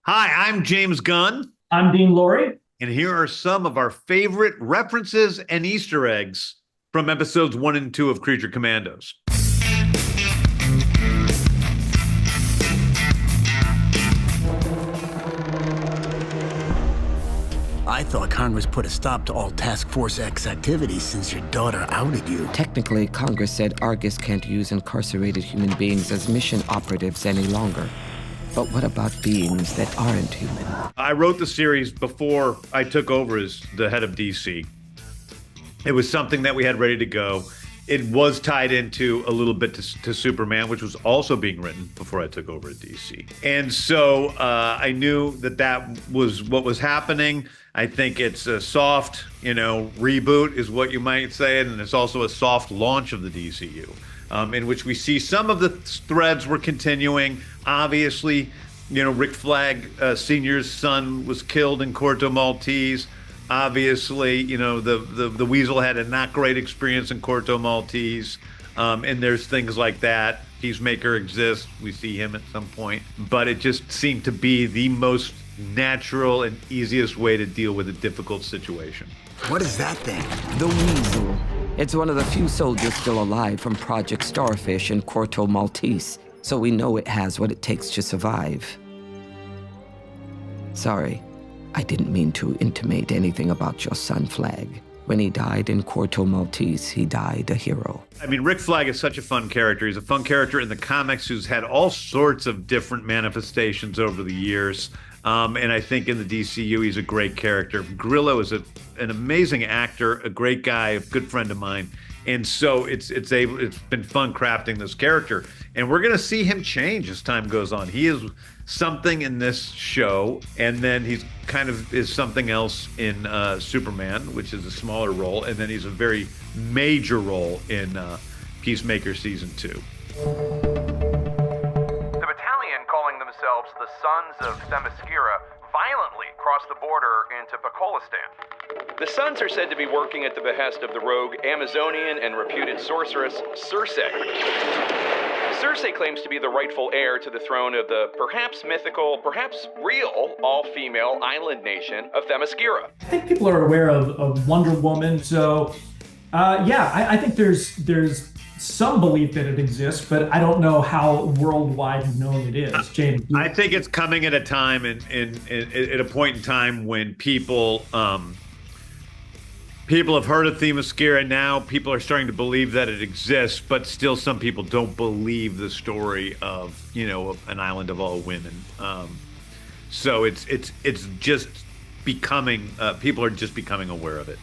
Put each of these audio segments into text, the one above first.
Hi, I'm James Gunn, I'm Dean Laurie. and here are some of our favorite references and Easter eggs from episodes 1 and 2 of Creature Commandos. I thought Congress put a stop to all Task Force X activities since your daughter outed you. Technically, Congress said Argus can't use incarcerated human beings as mission operatives any longer. But what about beings that aren't human? I wrote the series before I took over as the head of DC. It was something that we had ready to go. It was tied into a little bit to Superman, which was also being written before I took over at DC. And so I knew that was what was happening. I think it's a soft, reboot is what you might say. And it's also a soft launch of the DCU, in which we see some of the threads were continuing. Obviously, Rick Flag Sr.'s son was killed in Corto Maltese. Obviously, the Weasel had a not great experience in Corto Maltese. And there's things like that. Peacemaker exists. We see him at some point. But it just seemed to be the most natural and easiest way to deal with a difficult situation. What is that thing? The Weasel. It's one of the few soldiers still alive from Project Starfish in Corto Maltese, so we know it has what it takes to survive. Sorry, I didn't mean to intimate anything about your son, Flag. When he died in Corto Maltese, he died a hero. I mean, Rick Flag is such a fun character. He's a fun character in the comics who's had all sorts of different manifestations over the years. And I think in the DCU, he's a great character. Grillo is an amazing actor, a great guy, a good friend of mine. And so it's been fun crafting this character. And we're going to see him change as time goes on. He is something in this show, and then he's kind of is something else in Superman, which is a smaller role. And then he's a very major role in Peacemaker Season 2. Calling themselves the Sons of Themyscira, violently crossed the border into Bacolistan. The Sons are said to be working at the behest of the rogue Amazonian and reputed sorceress Circe. Circe claims to be the rightful heir to the throne of the perhaps mythical, perhaps real, all-female island nation of Themyscira. I think people are aware of Wonder Woman, so I think there's some belief that it exists, but I don't know how worldwide known it is. James, I think it's coming at a time at a point in time when people have heard of Themyscira. Now people are starting to believe that it exists, but still some people don't believe the story of an island of all women. So it's just becoming people are just becoming aware of it.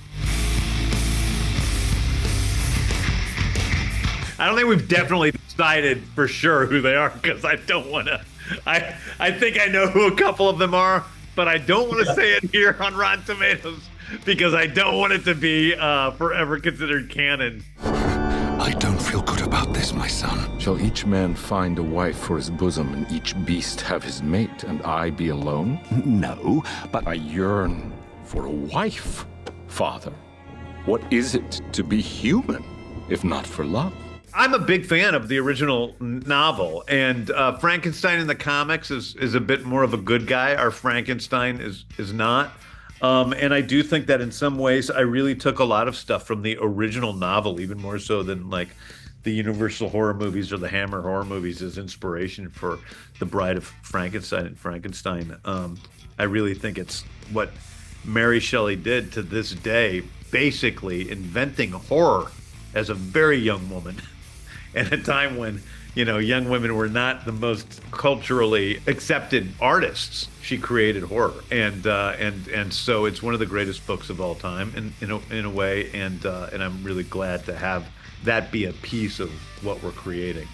I don't think we've definitely decided for sure who they are, because I don't want to. I think I know who a couple of them are, but I don't want to say it here on Rotten Tomatoes because I don't want it to be forever considered canon. I don't feel good about this, my son. Shall each man find a wife for his bosom, and each beast have his mate, and I be alone? No, but I yearn for a wife, Father. What is it to be human, if not for love? I'm a big fan of the original novel, and Frankenstein in the comics is a bit more of a good guy. Our Frankenstein is not. And I do think that in some ways I really took a lot of stuff from the original novel, even more so than like the Universal horror movies or the Hammer horror movies, as inspiration for The Bride of Frankenstein and Frankenstein. I really think it's what Mary Shelley did to this day, basically inventing horror as a very young woman. At a time when, young women were not the most culturally accepted artists, she created horror, and so it's one of the greatest books of all time, in a way, and I'm really glad to have that be a piece of what we're creating.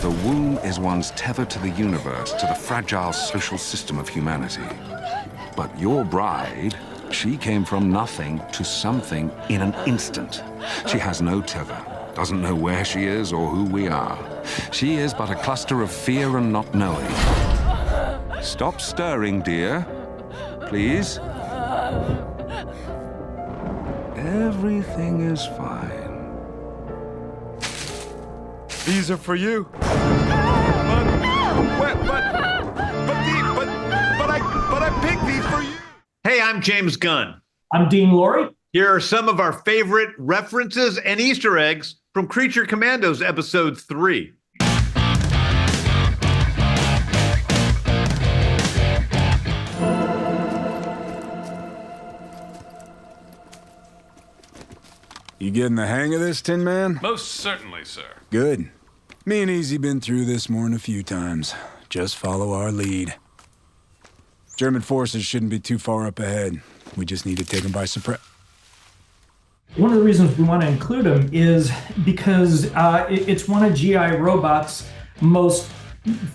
the womb is once tethered to the universe, to the fragile social system of humanity. But your bride, she came from nothing to something in an instant. She has no tether. Doesn't know where she is or who we are. She is but a cluster of fear and not knowing. Stop stirring, dear. Please. Everything is fine. These are for you. But Hey, I'm James Gunn. I'm Dean Laurie. Here are some of our favorite references and Easter eggs from Creature Commandos Episode 3. You getting the hang of this, Tin Man? Most certainly, sir. Good. Me and Easy been through this more than a few times. Just follow our lead. German forces shouldn't be too far up ahead. We just need to take them by surprise. One of the reasons we want to include him is because it's one of G.I. Robot's most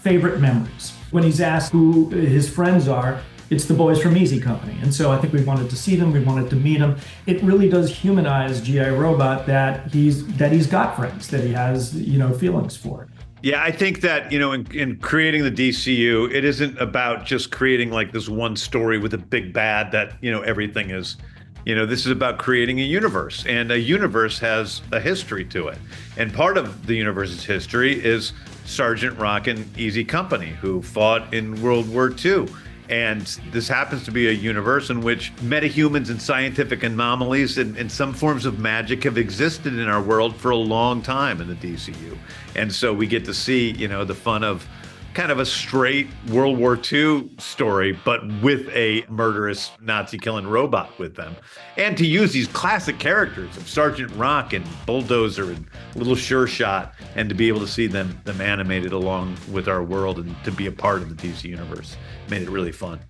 favorite memories. When he's asked who his friends are, it's the boys from Easy Company. And so I think we wanted to see them, we wanted to meet them. It really does humanize G.I. Robot that he's got friends, that he has, feelings for. Yeah, I think that, in creating the DCU, it isn't about just creating like this one story with a big bad that, everything is, this is about creating a universe, and a universe has a history to it. And part of the universe's history is Sergeant Rock and Easy Company, who fought in World War II. And this happens to be a universe in which metahumans and scientific anomalies and some forms of magic have existed in our world for a long time in the DCU. And so we get to see, the fun of kind of a straight World War II story, but with a murderous Nazi-killing robot with them. And to use these classic characters of Sergeant Rock and Bulldozer and Little Sure Shot, and to be able to see them animated along with our world and to be a part of the DC universe made it really fun.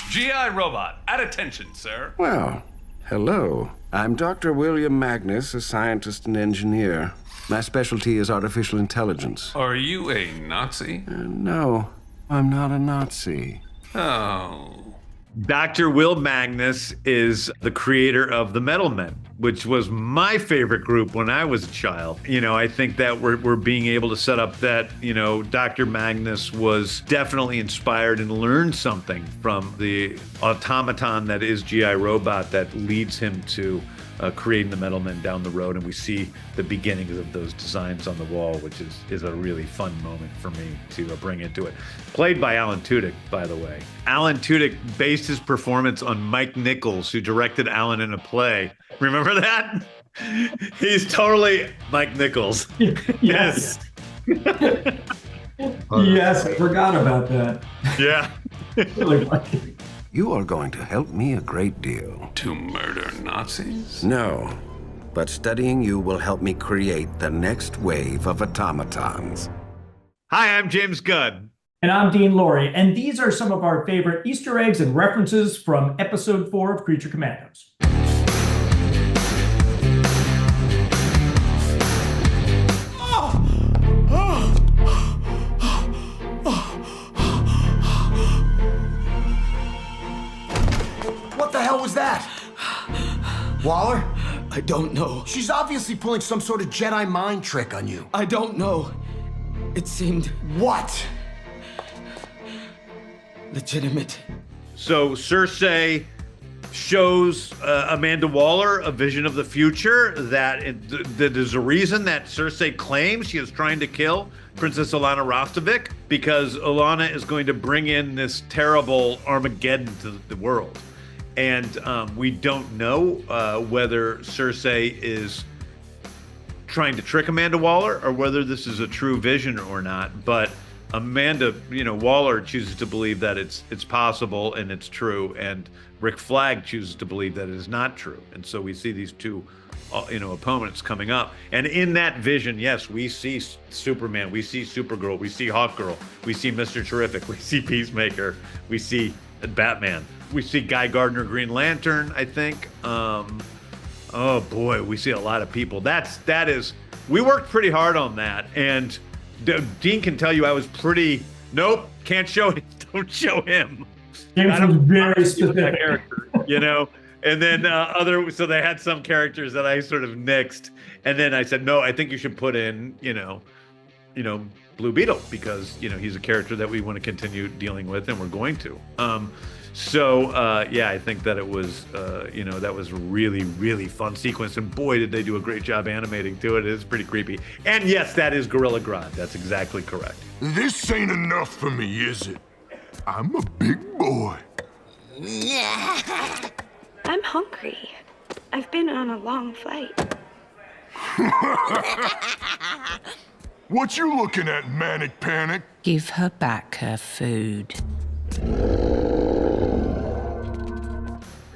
G.I. Robot, at attention, sir. Well, hello. I'm Dr. William Magnus, a scientist and engineer. My specialty is artificial intelligence. Are you a Nazi? No, I'm not a Nazi. Oh. Dr. Will Magnus is the creator of the Metal Men, which was my favorite group when I was a child. I think that we're being able to set up that, Dr. Magnus was definitely inspired and learned something from the automaton that is G.I. Robot that leads him to creating the Metal Men down the road. And we see the beginnings of those designs on the wall, which is a really fun moment for me to bring into it. Played by Alan Tudyk, by the way. Alan Tudyk based his performance on Mike Nichols, who directed Alan in a play. Remember that? He's totally Mike Nichols. Yes. Yes, I forgot about that. Yeah. Really like it. You are going to help me a great deal. To murder Nazis? No, but studying you will help me create the next wave of automatons. Hi, I'm James Gunn. And I'm Dean Laurie, and these are some of our favorite Easter eggs and references from Episode 4 of Creature Commandos. What the hell was that? Waller? I don't know. She's obviously pulling some sort of Jedi mind trick on you. I don't know. It seemed What? legitimate. So Cersei shows Amanda Waller a vision of the future that there's a reason that Cersei claims she is trying to kill Princess Olenna Rostovich, because Olenna is going to bring in this terrible Armageddon to the world. And we don't know whether Cersei is trying to trick Amanda Waller or whether this is a true vision or not. But Amanda, Waller chooses to believe that it's possible and it's true, and Rick Flag chooses to believe that it is not true. And so we see these two, opponents coming up. And in that vision, yes, we see Superman, we see Supergirl, we see Hawkgirl, we see Mr. Terrific, we see Peacemaker, we see Batman. We see Guy Gardner, Green Lantern, I think. Oh boy, we see a lot of people. We worked pretty hard on that. And Dean can tell you I was nope, can't show him, don't show him. James was very specific. Character, And then so they had some characters that I sort of nixed. And then I said, no, I think you should put in, Blue Beetle, because, he's a character that we want to continue dealing with, and we're going to. I think that it was, that was really, really fun sequence. And boy, did they do a great job animating to it. It is pretty creepy. And yes, that is Gorilla Grodd. That's exactly correct. This ain't enough for me, is it? I'm a big boy. I'm hungry. I've been on a long flight. What you looking at, Manic Panic? Give her back her food.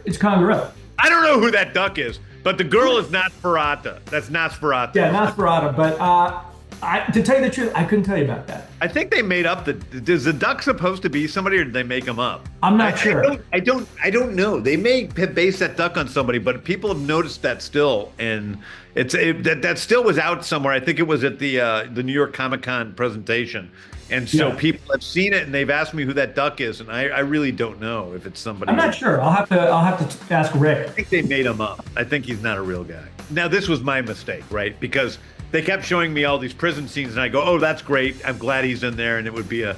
It's Congarelli. I don't know who that duck is, but the girl is Nosferatu. That's Nosferatu. Yeah, Nosferatu. But to tell you the truth, I couldn't tell you about that. I think they made up is the duck supposed to be somebody, or did they make him up? I'm not sure. I don't know. They may have based that duck on somebody, but people have noticed that still, and that still was out somewhere. I think it was at the New York Comic-Con presentation, and so people have seen it and they've asked me who that duck is, and I really don't know if it's somebody. I'm not sure. I'll have to ask Rick. I think they made him up. I think he's not a real guy. Now this was my mistake, right? Because they kept showing me all these prison scenes, and I go, "Oh, that's great. I'm glad he's in there." And it would be a,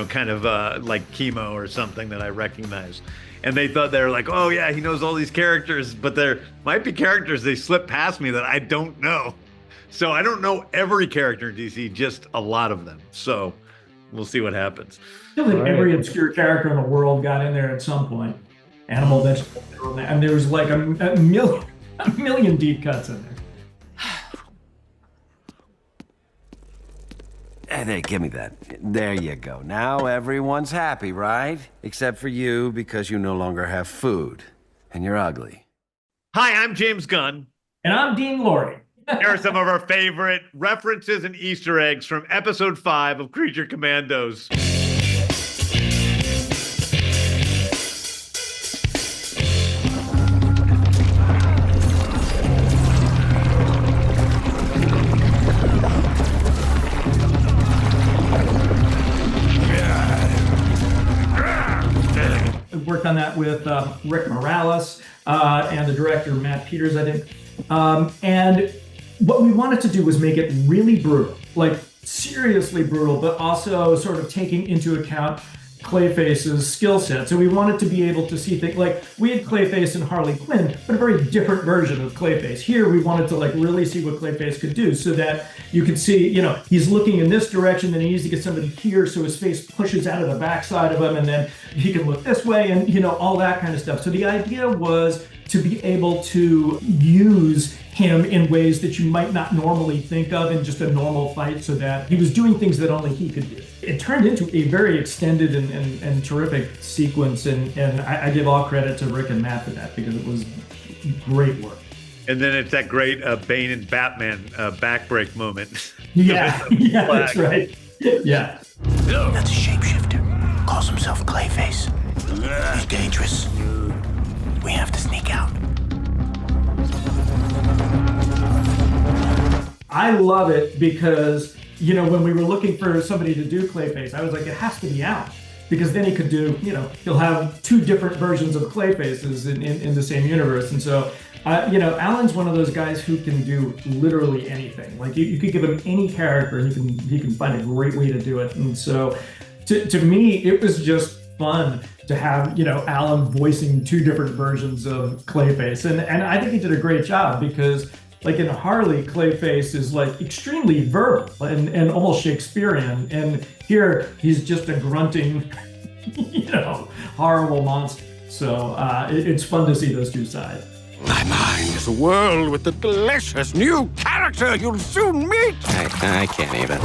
kind of like Chemo or something that I recognize. And they thought they were like, "Oh yeah, he knows all these characters," but there might be characters they slip past me that I don't know. So I don't know every character in DC, just a lot of them. So we'll see what happens. I feel like every obscure character in the world got in there at some point. Animal, vegetable, and there was like a million deep cuts in there. There, give me that. There you go. Now everyone's happy, right? Except for you, because you no longer have food. And you're ugly. Hi, I'm James Gunn. And I'm Dean Lorry. Here are some of our favorite references and Easter eggs from episode 5 of Creature Commandos. Worked on that with Rick Morales and the director Matt Peters, I think. And what we wanted to do was make it really brutal, like seriously brutal, but also sort of taking into account Clayface's skill set. So we wanted to be able to see things like we had Clayface and Harley Quinn, but a very different version of Clayface. Here we wanted to like really see what Clayface could do, so that you could see, he's looking in this direction and he needs to get somebody here, so his face pushes out of the backside of him, and then he can look this way, and all that kind of stuff. So the idea was to be able to use him in ways that you might not normally think of in just a normal fight, so that he was doing things that only he could do. It turned into a very extended and terrific sequence, and I give all credit to Rick and Matt for that, because it was great work. And then it's that great Bane and Batman backbreak moment. Yeah, that's right. Yeah. That's a shapeshifter. Calls himself Clayface. He's dangerous. We have to sneak out. I love it because, when we were looking for somebody to do Clayface, I was like, it has to be Alan, because then he could do, he'll have two different versions of Clayfaces in the same universe. And so, Alan's one of those guys who can do literally anything. Like you could give him any character and he can find a great way to do it. And so to me, it was just fun to have, Alan voicing two different versions of Clayface. And I think he did a great job, because like in Harley, Clayface is like extremely verbal and almost Shakespearean. And here he's just a grunting, horrible monster. So it's fun to see those two sides. My mind is a world with a delicious new character you'll soon meet. I can't even.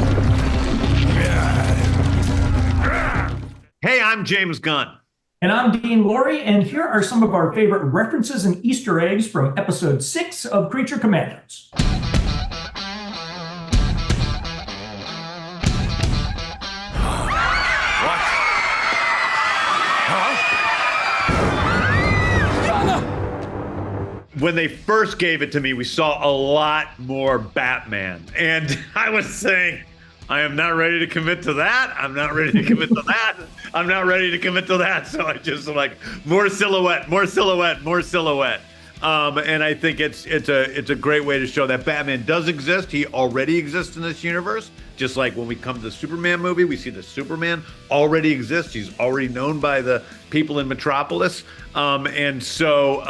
Hey, I'm James Gunn. And I'm Dean Lorry, and here are some of our favorite references and Easter eggs from episode 6 of Creature Commandos. When they first gave it to me, we saw a lot more Batman. And I was saying, I am not ready to commit to that. I'm not ready to commit to that. I'm not ready to commit to that. So I just like more silhouette. And I think it's a great way to show that Batman does exist. He already exists in this universe. Just like when we come to the Superman movie, we see the Superman already exists. He's already known by the people in Metropolis. And so,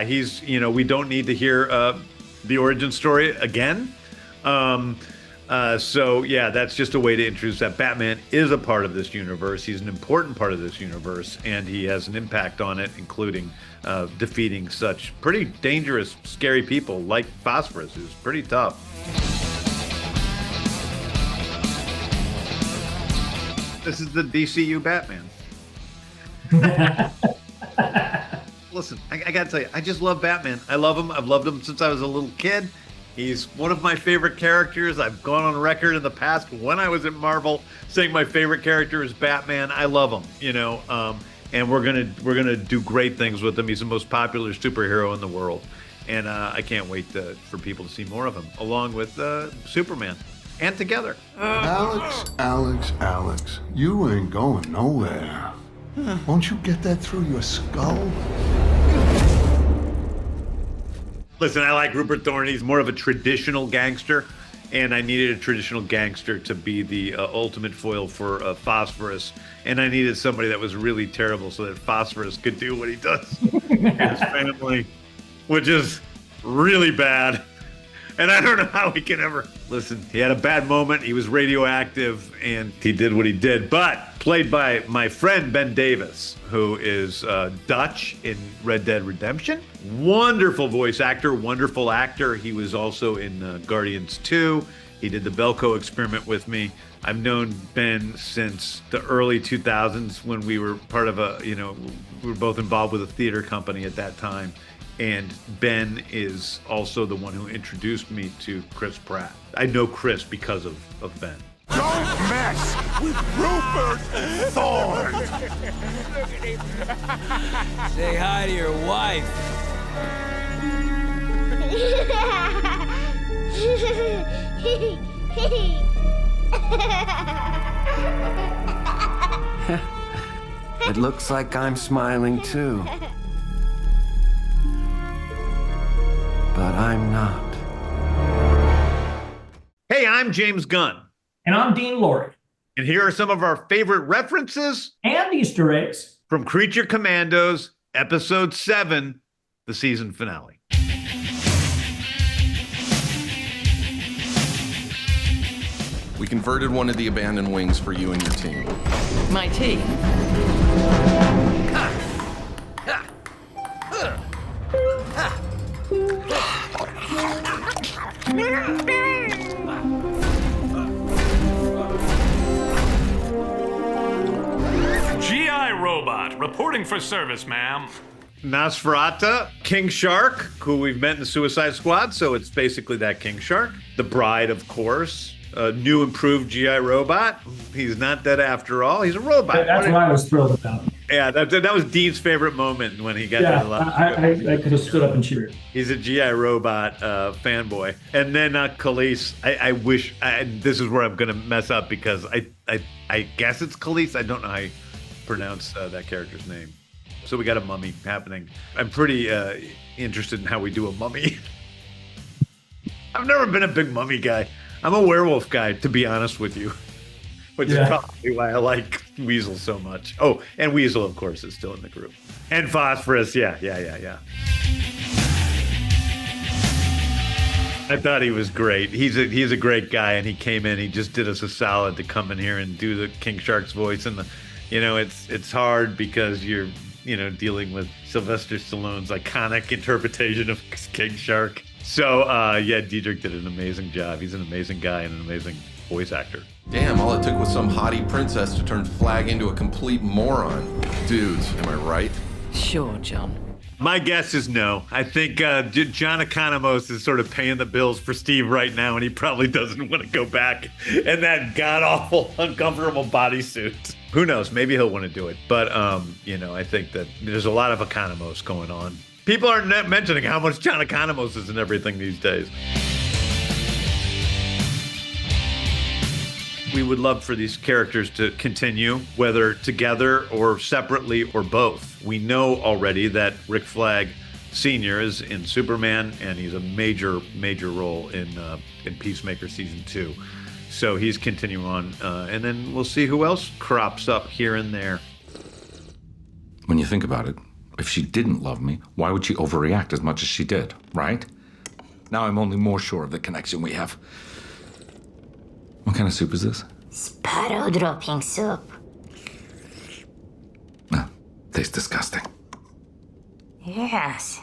he's, we don't need to hear the origin story again. So yeah, that's just a way to introduce that Batman is a part of this universe. He's an important part of this universe, and he has an impact on it, including defeating such pretty dangerous, scary people like Phosphorus, who's pretty tough. This is the DCU Batman. Listen, I gotta tell you, I just love Batman. I love him. I've loved him since I was a little kid. He's one of my favorite characters. I've gone on record in the past when I was at Marvel saying my favorite character is Batman. I love him, and we're gonna do great things with him. He's the most popular superhero in the world, and I can't wait for people to see more of him, along with Superman, and together. Alex, you ain't going nowhere. Won't you get that through your skull? Listen, I like Rupert Thorne. He's more of a traditional gangster, and I needed a traditional gangster to be the ultimate foil for Phosphorus, and I needed somebody that was really terrible so that Phosphorus could do what he does to his family, which is really bad. And I don't know how he can ever... Listen, he had a bad moment, he was radioactive, and he did what he did, but played by my friend Ben Davis, who is Dutch in Red Dead Redemption. Wonderful voice actor, wonderful actor. He was also in Guardians 2. He did the Belko experiment with me. I've known Ben since the early 2000s when we were part of we were both involved with a theater company at that time. And Ben is also the one who introduced me to Chris Pratt. I know Chris because of Ben. Don't mess with Rupert Thorne! Say hi to your wife. It looks like I'm smiling too. But I'm not. Hey, I'm James Gunn. And I'm Dean Lorry. And here are some of our favorite references and Easter eggs from Creature Commandos, Episode 7, the season finale. We converted one of the abandoned wings for you and your team. My team? GI Robot, reporting for service, ma'am. Nosferatu, King Shark, who we've met in the Suicide Squad, so it's basically that King Shark. The Bride, of course. A new improved GI Robot. He's not dead after all. He's a robot. That's why I was thrilled about it. Yeah, that was Dean's favorite moment when he got to the left. I could have stood up and cheered. He's a GI Robot fanboy. And then Khalees, I wish, this is where I'm going to mess up because I guess it's Khalees. I don't know how you pronounce that character's name. So we got a mummy happening. I'm pretty interested in how we do a mummy. I've never been a big mummy guy. I'm a werewolf guy, to be honest with you, which is probably why I like Weasel so much. Oh, and Weasel, of course, is still in the group. And Phosphorus, yeah. I thought he was great. He's a great guy, and he came in. He just did us a solid to come in here and do the King Shark's voice. And it's hard because you're dealing with Sylvester Stallone's iconic interpretation of King Shark. So, Diedrich did an amazing job. He's an amazing guy and an amazing voice actor. Damn, all it took was some hottie princess to turn Flag into a complete moron. Dudes, am I right? Sure, John. My guess is no. I think John Economos is sort of paying the bills for Steve right now, and he probably doesn't want to go back in that god-awful, uncomfortable bodysuit. Who knows? Maybe he'll want to do it. But, I think that there's a lot of Economos going on. People aren't mentioning how much John Economos is in everything these days. We would love for these characters to continue, whether together or separately or both. We know already that Rick Flag Sr. is in Superman, and he's a major, major role in Peacemaker Season 2. So he's continuing on, and then we'll see who else crops up here and there. When you think about it, if she didn't love me, why would she overreact as much as she did, right? Now I'm only more sure of the connection we have. What kind of soup is this? Sparrow dropping soup. Tastes disgusting. Yes,